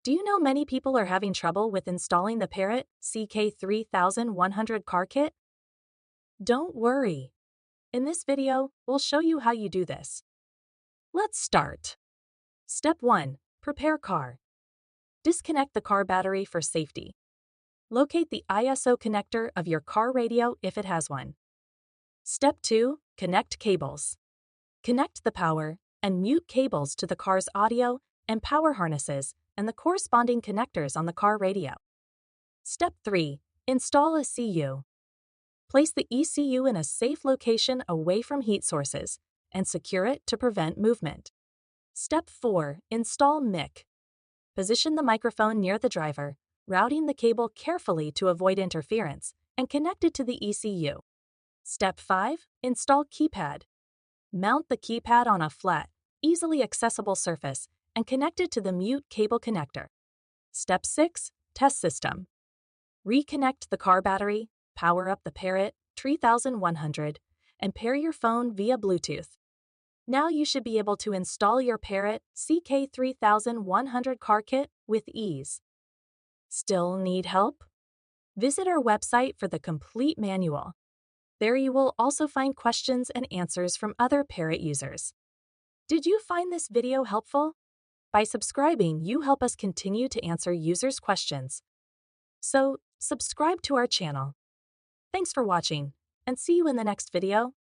Do you know many people are having trouble with installing the Parrot CK3100 Car Kit? Don't worry. In this video, we'll show you how you do this. Let's start. Step 1. Prepare car. Disconnect the car battery for safety. Locate the ISO connector of your car radio if it has one. Step 2. Connect cables. Connect the power and mute cables to the car's audio and power harnesses and the corresponding connectors on the car radio. Step 3. Install a CU. Place the ECU in a safe location away from heat sources and secure it to prevent movement. Step 4. Install mic. Position the microphone near the driver, routing the cable carefully to avoid interference, and connect it to the ECU. Step 5. Install keypad. Mount the keypad on a flat, easily accessible surface and connect it to the mute cable connector. Step 6. Test system. Reconnect the car battery, power up the Parrot CK3100, and pair your phone via Bluetooth. Now you should be able to install your Parrot CK3100 Car Kit with ease. Still need help? Visit our website for the complete manual. There you will also find questions and answers from other Parrot users. Did you find this video helpful? By subscribing, you help us continue to answer users' questions. So, subscribe to our channel. Thanks for watching, and see you in the next video.